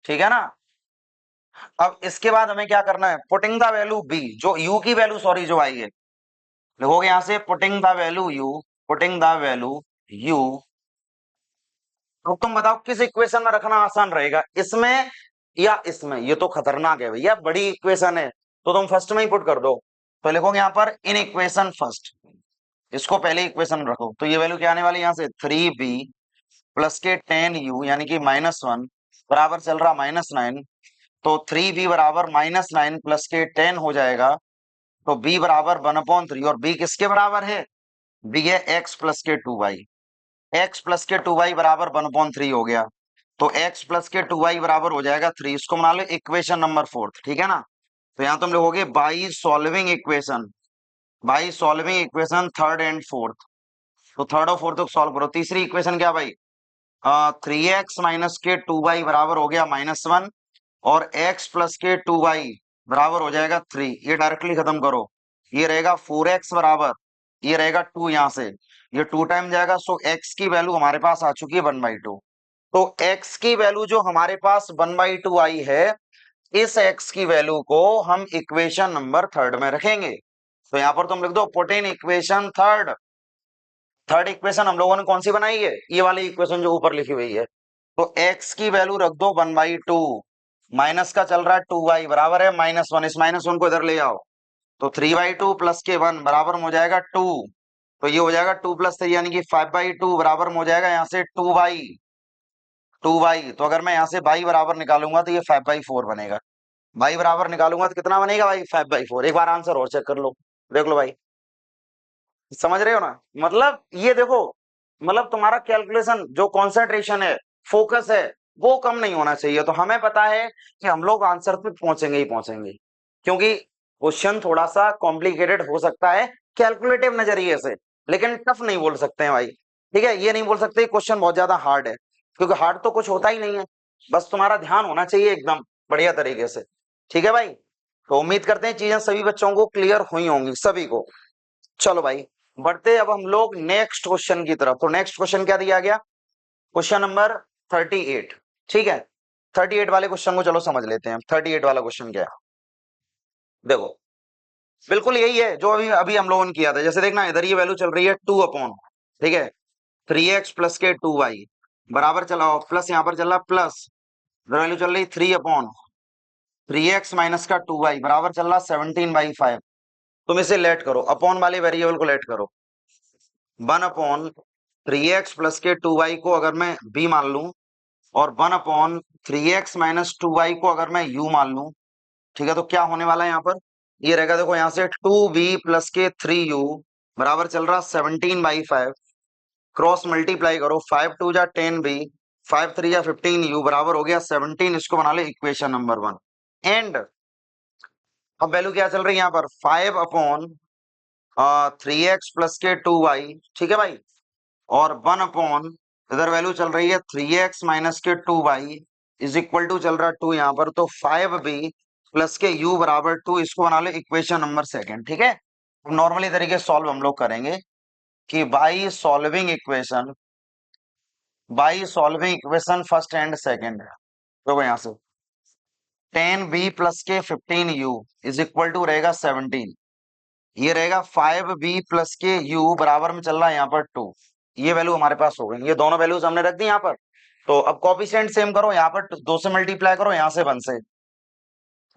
ठीक है ना। अब इसके बाद हमें क्या करना है, पुटिंग द वैल्यू b, जो u की वैल्यू सॉरी जो आई है, लिखोगे यहां से putting the value u, putting the value u। तो तुम बताओ किस इक्वेशन में रखना आसान रहेगा, इसमें या इसमें, ये तो खतरनाक है भैया, बड़ी इक्वेशन है, तो तुम फर्स्ट में ही पुट कर दो। तो लिखोगे यहाँ पर इन इक्वेशन फर्स्ट, इसको पहले इक्वेशन में रखो, तो ये वैल्यू क्या आने वाली है यहाँ से 3b प्लस के 10u यानी कि -1 बराबर चल रहा -9, तो 3b बराबर -9 प्लस के 10 हो जाएगा, तो b बराबर 1/3, और b किसके बराबर है, b है x प्लस के 2y, x प्लस के 2y बराबर 1/3 हो गया, तो x प्लस के 2y बराबर हो जाएगा 3, इसको बना लो इक्वेशन नंबर फोर्थ, ठीक है ना। तो यहाँ तुम लिखोगे by solving equation third and fourth, तो थर्ड और फोर्थ को सॉल्व करो। तीसरी इक्वेशन क्या भाई, 3x माइनस के 2y बराबर हो गया -1, और x प्लस के 2y बराबर हो जाएगा 3, ये डायरेक्टली खत्म करो, ये रहेगा 4x बराबर, ये रहेगा 2, यहाँ से ये 2 टाइम जाएगा, सो x की वैल्यू हमारे पास आ चुकी है 1/2। तो x की वैल्यू जो हमारे पास 1/2 आई है, इस x की वैल्यू को हम इक्वेशन नंबर थर्ड में रखेंगे। तो यहाँ पर तुम लिख दो put in equation third. Third equation हम लोगों ने कौन सी बनाई है, ये वाली इक्वेशन जो ऊपर लिखी हुई है। तो x की वैल्यू रख दो 1/2, माइनस का चल रहा है 2y बराबर है -1, इस -1 को इधर ले आओ, तो 3/2 प्लस के 1 बराबर हो जाएगा 2, तो ये हो जाएगा 2+3 यानी कि 5/2 बराबर में हो जाएगा यहाँ से 2y। तो अगर मैं यहाँ से y बराबर निकालूंगा तो ये 5/4 बनेगा। y बराबर निकालूंगा तो कितना बनेगा भाई? 5/4। एक बार आंसर और चेक कर लो, देख लो भाई, समझ रहे हो ना? मतलब ये देखो, मतलब तुम्हारा कैलकुलेशन जो कंसंट्रेशन है, फोकस है, वो कम नहीं होना चाहिए। तो हमें पता है कि हम लोग आंसर पे पहुंचेंगे ही पहुंचेंगे, क्योंकि क्वेश्चन थोड़ा सा कॉम्प्लिकेटेड हो सकता है कैलकुलेटिव नजरिए से, लेकिन टफ नहीं बोल सकते हैं भाई। ठीक है, ये नहीं बोल सकते क्वेश्चन बहुत ज्यादा हार्ड है, क्योंकि हार्ड तो कुछ होता ही नहीं है। बस तुम्हारा ध्यान होना चाहिए एकदम बढ़िया तरीके से। ठीक है भाई, तो उम्मीद करते हैं चीजें सभी बच्चों को क्लियर हुई होंगी, सभी को। चलो भाई, बढ़ते अब हम लोग नेक्स्ट क्वेश्चन की तरफ। तो नेक्स्ट क्वेश्चन क्या दिया गया? Question number 38। ठीक है, 38 वाले क्वेश्चन को चलो समझ लेते हैं। 38 वाला क्वेश्चन क्या है, देखो, बिल्कुल यही है जो अभी अभी हम लोगों ने किया था। जैसे देखना, इधर ये वैल्यू चल रही है 2 अपॉन, ठीक है, 3x प्लस के 2y बराबर, चलाओ प्लस, यहाँ पर चल रहा प्लस, इधर वैल्यू चल रही 3/3x माइनस का 2y बराबर चल रहा 17/5। तुम इसे लेट करो, अपॉन वाले वेरिएबल को लेट करो। 1/3x प्लस के 2y को अगर मैं b मान लूं, और 1/3x माइनस 2y को अगर मैं u मान लूं, ठीक है, तो क्या होने वाला है यहाँ पर? ये रहेगा, देखो यहाँ से 2b प्लस के 3u बराबर चल रहा 17/5। क्रॉस मल्टीप्लाई करो, 5 2 जा 10b, 5 3 जा 15u बराबर हो गया 17। इसको बना ले इक्वेशन नंबर 1। एंड अब वैल्यू क्या चल रही है यहाँ पर? 5/3x प्लस के 2y, ठीक है भाई, और 1/, इधर वैल्यू चल रही है 3x माइनस के 2y इज इक्वल टू चल रहा है 2 यहाँ पर, तो 5b प्लस के u बराबर 2। इसको बना ले इक्वेशन नंबर 2। ठीक है, अब नॉर्मली तरीके सॉल्व हम लोग करेंगे कि by solving equation first and second. तो यहाँ से 10b प्लस के 15u इज इक्वल टू रहेगा 17। ये रहेगा 5b प्लस के u बराबर में चल रहा है यहाँ पर 2। ये वैल्यू हमारे पास हो गई, ये दोनों वैल्यूज हमने रख दी यहाँ पर। तो अब कॉफिशिएंट सेम करो, यहाँ पर 2 से मल्टीप्लाई करो, यहाँ से 1 से।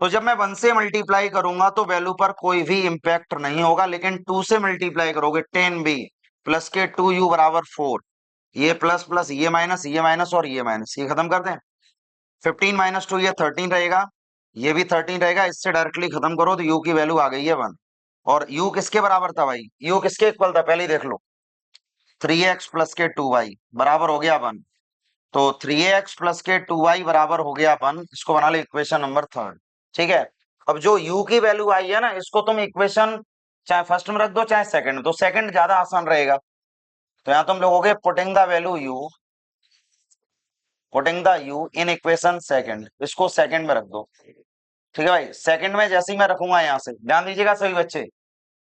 तो जब मैं 1 से मल्टीप्लाई करूंगा तो वैल्यू पर कोई भी इंपैक्ट नहीं होगा, लेकिन 2 से मल्टीप्लाई करोगे 10b प्लस के 2u बराबर 4, ये प्लस प्लस, ये माइनस और ये माइनस, ये खत्म कर दें। 15 माइनस 2 ये 13 रहेगा, ये भी 13 रहेगा। इससे डायरेक्टली खत्म करो तो u की वैल्यू आ गई है 1। और u किसके बराबर था भाई? u किसके इक्वल था पहले ही देख लो, 3x प्लस के 2y बराबर हो गया 1। तो 3x प्लस के 2y बराबर हो गया 1। इसको बना ले इक्वेशन नंबर 3। ठीक है, अब जो u की वैल्यू आई है ना, इसको तुम इक्वेशन चाहे फर्स्ट में रख दो चाहे सेकंड में, तो सेकंड ज्यादा आसान रहेगा। तो यहाँ तुम लोगोगे putting the value u, putting the u in equation second, इसको सेकंड में रख दो। ठीक है भाई, सेकंड में जैसे ही मैं रखूंगा, यहाँ से ध्यान दीजिएगा सभी बच्चे,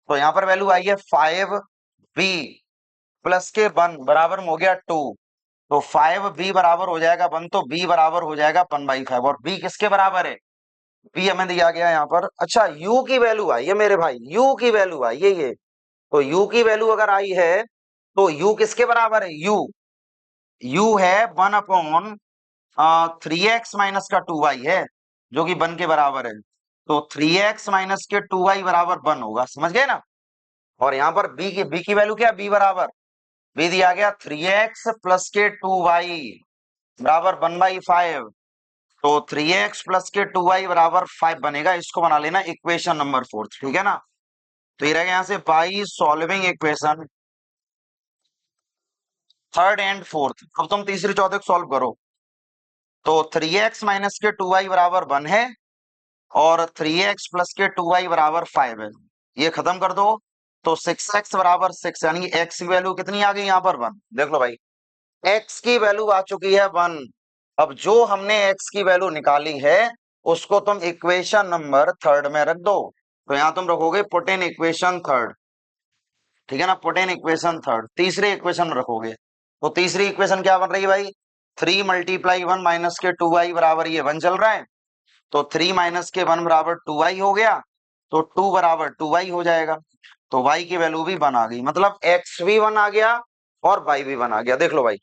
तो यहाँ पर वैल्यू आई है 5b प्लस के 1 बराबर में हो गया 2। तो 5b बराबर हो जाएगा 1, तो b बराबर हो जाएगा 1/5। और b किसके बराबर है? b हमें दिया गया यहाँ पर। अच्छा, u की वैल्यू आई है मेरे भाई, u की वैल्यू आई है ये। तो u की वैल्यू अगर आई है तो u किसके बराबर है? u है 1/3x माइनस का 2y है, जो कि 1 के बराबर है। तो 3x माइनस के 2y बराबर 1 होगा, समझ गए ना? और यहाँ पर b की वैल्यू क्या? b बराबर, b दिया गया 3x प्लस के 2y बराबर 1/5। तो 3x प्लस के 2y बराबर 5 बनेगा। इसको बना लेना इक्वेशन नंबर 4। ठीक है ना? तो ये रहेगा यहाँ से by solving equation third and fourth. अब तुम तीसरी चौथे को सॉल्व करो। तो 3x माइनस के 2y बराबर 1 है, और 3x प्लस के 2y बराबर 5 है। ये खत्म कर दो, तो 6x बराबर 6, यानी कि x की वैल्यू कितनी आ गई यहाँ पर? 1। देख लो भाई, x की वैल्यू आ चुकी है 1। अब जो हमने x की वैल्यू निकाली है उसको तुम इक्वेशन नंबर 3 में रख दो। तो यहां तुम रखोगे पुट इन इक्वेशन 3। ठीक है ना? पुट इन इक्वेशन 3 तीसरे इक्वेशन में रखोगे। तो तीसरी इक्वेशन क्या बन रही है भाई? 3 मल्टीप्लाई 1 माइनस के 2y बराबर ये 1 चल रहा है। तो 3 माइनस के 1 बराबर 2y हो गया, तो 2 बराबर 2y हो जाएगा। तो y की वैल्यू भी 1 आ गई, मतलब x भी 1 आ गया और y भी 1 आ गया। देख लो भाई,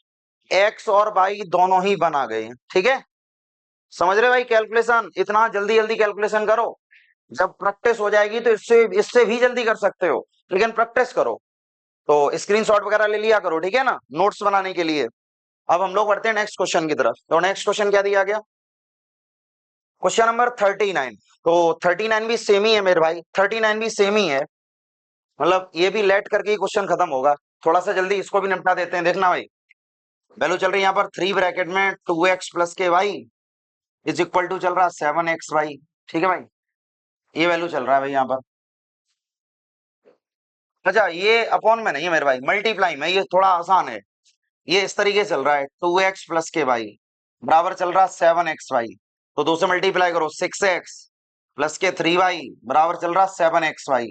x और y दोनों ही 1 आ गए। ठीक है, समझ रहे भाई? कैलकुलेशन इतना जल्दी जल्दी कैलकुलेशन करो, जब प्रैक्टिस हो जाएगी तो इससे इससे भी जल्दी कर सकते हो, लेकिन प्रैक्टिस करो। तो स्क्रीनशॉट वगैरह ले लिया करो, ठीक है ना, नोट्स बनाने के लिए। अब हम लोग बढ़ते हैं नेक्स्ट क्वेश्चन की तरफ। तो नेक्स्ट क्वेश्चन क्या दिया गया, क्वेश्चन नंबर 39। तो 39 भी सेम ही है मेरे भाई, 39 भी सेम ही है, मतलब ये भी लेट करके ही क्वेश्चन खत्म होगा। थोड़ा सा जल्दी इसको भी निपटा देते हैं। देखना भाई, वैल्यू चल रही है यहाँ पर 3 ब्रैकेट में 2x प्लस के वाई इज इक्वल टू चल रहा है 7x वाई। ठीक है भाई, ये वैल्यू चल रहा है भाई यहाँ पर। अच्छा, ये अपॉन में नहीं है मेरे भाई, मल्टीप्लाई में, ये थोड़ा आसान है। ये इस तरीके से चल रहा है 2x प्लस के वाई बराबर चल रहा है 7x वाई। तो 2 से मल्टीप्लाई करो, 6x प्लस के 3y बराबर चल रहा है 7x वाई।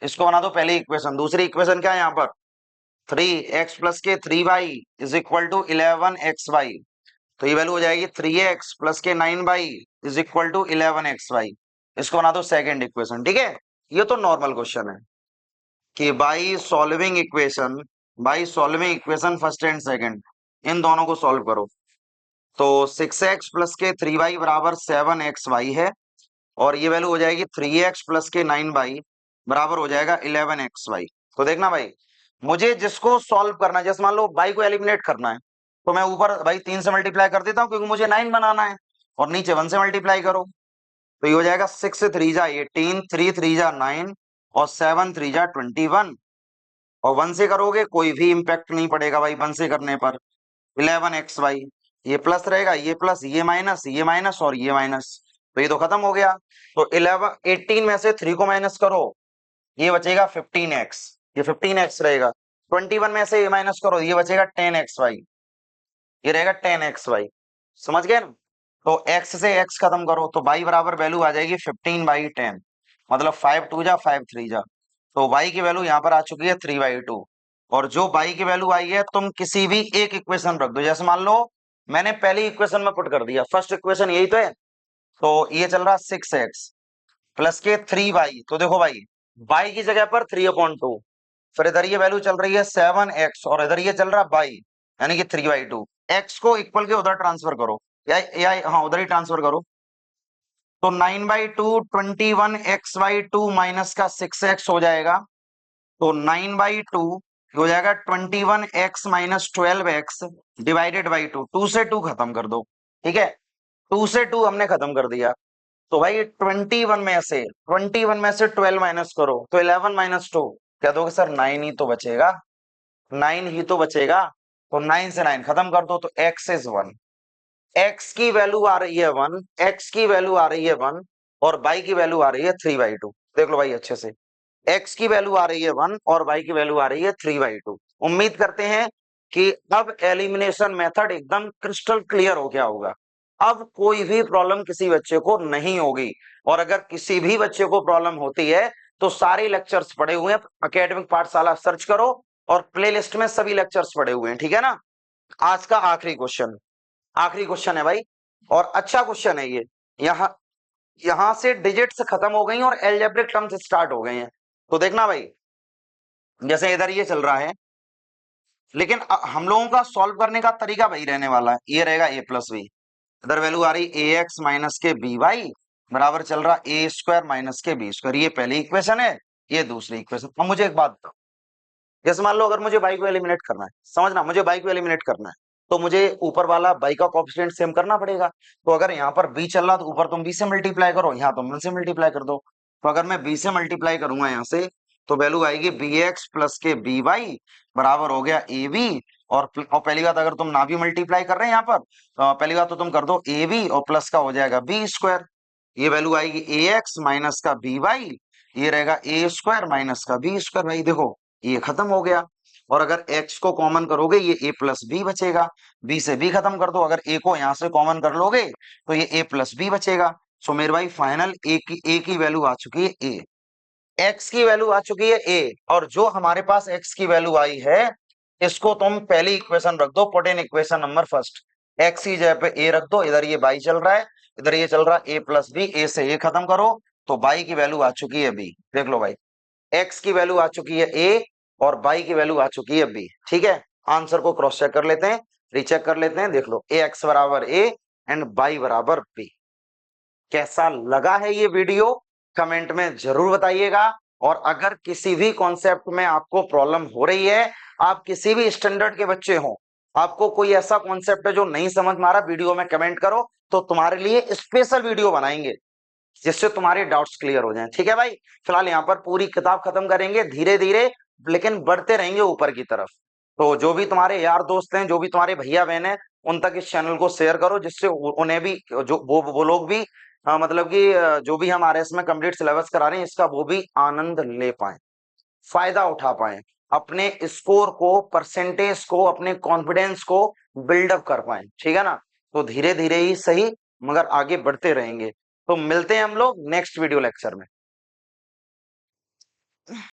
इसको बना दो पहली इक्वेशन। दूसरी इक्वेशन क्या है यहाँ पर, 3x प्लस के 3y is equal to 11xy। तो ये वैल्यू हो जाएगी 3x प्लस के 9y is equal to 11xy। इसको बना दो सेकेंड इक्वेशन। ठीक है, ये तो नॉर्मल क्वेश्चन है कि by solving equation first and second, इन दोनों को सॉल्व करो। तो 6x प्लस के 3y बराबर 7xy है, और ये वैल्यू हो जाएगी 3x प्लस के 9y बराबर हो जाएगा 11xy। तो देखना भाई, मुझे जिसको सॉल्व करना है, जैसे मान लो y को एलिमिनेट करना है, तो मैं ऊपर भाई 3 से मल्टीप्लाई कर देता हूँ क्योंकि मुझे 9 बनाना है, और नीचे 1 से मल्टीप्लाई करो। तो ये हो जाएगा 6 से 3 जा 18, 3 3 जा 9 और 7 3 जा 21। और 1 से करोगे कोई भी इंपैक्ट नहीं पड़ेगा भाई, 1 से करने पर 11xy। ये प्लस रहेगा, ये प्लस, ये माइनस और ये माइनस, तो ये तो खत्म हो गया। तो 18 में से 3 को माइनस करो, ये बचेगा 15x, ये 15x रहेगा। 21 में से ये माइनस करो, ये बचेगा 10xy, ये रहेगा 10xy। समझ गए ना। तो x से x खत्म करो, तो y बराबर वैल्यू आ जाएगी 15/10, मतलब 5 2 जा 5 3 जा। तो y की वैल्यू यहाँ पर आ चुकी है 3/2। और जो y की वैल्यू आई है, तुम किसी भी एक इक्वेशन रख दो। जैसे मान लो मैंने पहली इक्वेशन में पुट कर दिया, फर्स्ट इक्वेशन यही तो है। तो ये चल रहा 6x प्लस के 3y। तो देखो भाई, y की जगह पर 3/2, फिर इधर ये वैल्यू चल रही है 7x, और इधर ये चल रहा y यानी कि 3/2। x को इक्वल के उधर ट्रांसफर करो, या हाँ उधर ही ट्रांसफर करो। तो 9/2 21x/2 माइनस का 6x हो जाएगा। तो 9/2 हो जाएगा 21x minus 12x divided by 2। 2 से 2 खत्म कर दो, ठीक है, 2 से 2 हमने खत्म कर दिया। तो भाई 21 में से 12 माइनस करो, तो 11 माइनस 2 क्या दोगे सर, 9 ही तो बचेगा, 9 ही तो बचेगा। तो 9 से 9 खत्म कर दो, तो x इज 1। x की वैल्यू आ रही है 1, x की वैल्यू आ रही है 1, और y की वैल्यू आ रही है 3/2। देख लो भाई अच्छे से, x की वैल्यू आ रही है 1 और y की वैल्यू आ रही है 3/2। उम्मीद करते हैं कि अब एलिमिनेशन मेथड एकदम क्रिस्टल क्लियर हो गया होगा। अब कोई भी प्रॉब्लम किसी बच्चे को नहीं होगी, और अगर किसी भी बच्चे को प्रॉब्लम होती है तो सारे लेक्चर्स पड़े हुए हैं, एकेडमिक पाठशाला सर्च करो और प्लेलिस्ट में सभी लेक्चर्स पड़े हुए हैं, ठीक है ना। आज का आखिरी क्वेश्चन है भाई, और अच्छा क्वेश्चन है ये। यहाँ यहां से डिजिट्स खत्म हो गई और एल्जेब्रिक टर्म्स स्टार्ट हो गए हैं। तो देखना भाई, जैसे इधर ये चल रहा है, लेकिन हम लोगों का सॉल्व करने का तरीका वही रहने वाला है, ये रहेगा a प्लस बी। इधर वैल्यू आ रही ax माइनस के by बराबर चल रहा a स्क्वायर माइनस के b स्क्वायर। ये पहली इक्वेशन है, ये दूसरी इक्वेशन। अब मुझे एक बात बताओ, जैसे मान लो अगर मुझे y को एलिमिनेट करना है, समझना, मुझे y को एलिमिनेट करना है, तो मुझे ऊपर वाला y का कोएफिशिएंट सेम करना पड़ेगा। तो अगर यहाँ पर b चल रहा तो ऊपर तुम b से मल्टीप्लाई करो, यहाँ तुम 1 से मल्टीप्लाई कर दो। तो अगर मैं b से मल्टीप्लाई करूंगा यहाँ से, तो वैल्यू आएगी bx प्लस के by बराबर हो गया ab। और पहली बात, अगर तुम ना भी मल्टीप्लाई कर रहे हैं यहाँ पर, तो पहली बात तो तुम कर दो ab और प्लस का हो जाएगा b स्क्वायर। ये वैल्यू आएगी ax माइनस का by, ये रहेगा a स्क्वायर माइनस का b स्क्वायर। भाई देखो, ये खत्म हो गया। और अगर x को कॉमन करोगे, ये a प्लस बी बचेगा। b से b खत्म कर दो, अगर a को यहां से कॉमन कर लोगे तो ये a प्लस बी बचेगा। सो मेरे भाई फाइनल a की वैल्यू आ चुकी है a, x की वैल्यू आ चुकी है a, और जो हमारे पास x की वैल्यू आई है, इसको तुम पहली इक्वेशन रख दो, put in equation number first. x की जगह पे a रख दो, इधर ये y चल रहा है, इधर ये चल रहा है a प्लस बी, a से a खत्म करो, तो y की वैल्यू आ चुकी है b। देख लो भाई, x की वैल्यू आ चुकी है a और y की वैल्यू आ चुकी है b। ठीक है, आंसर को क्रॉस चेक कर लेते हैं, रीचेक कर लेते हैं। देख लो, ax बराबर a एंड y बराबर b। कैसा लगा है ये वीडियो, कमेंट में जरूर बताइएगा। और अगर किसी भी कॉन्सेप्ट में आपको प्रॉब्लम हो रही है, आप किसी भी स्टैंडर्ड के बच्चे हो, आपको कोई ऐसा कॉन्सेप्ट है जो नहीं समझ में आ रहा, वीडियो में कमेंट करो, तो तुम्हारे लिए स्पेशल वीडियो बनाएंगे जिससे तुम्हारे डाउट्स क्लियर हो जाएं। ठीक है भाई, फिलहाल यहाँ पर पूरी किताब खत्म करेंगे धीरे धीरे, लेकिन बढ़ते रहेंगे ऊपर की तरफ। तो जो भी तुम्हारे यार दोस्त हैं, जो भी तुम्हारे भैया बहन हैं, उन तक इस चैनल को शेयर करो, जिससे उन्हें भी, जो वो लोग भी मतलब कि जो भी हम आरएस में कंप्लीट सिलेबस करा रहे हैं इसका वो भी आनंद ले पाए, फायदा उठा पाए, अपने स्कोर को, परसेंटेज को, अपने कॉन्फिडेंस को बिल्डअप कर पाए। ठीक है ना, तो धीरे धीरे ही सही मगर आगे बढ़ते रहेंगे। तो मिलते हैं हम लोग नेक्स्ट वीडियो लेक्चर में।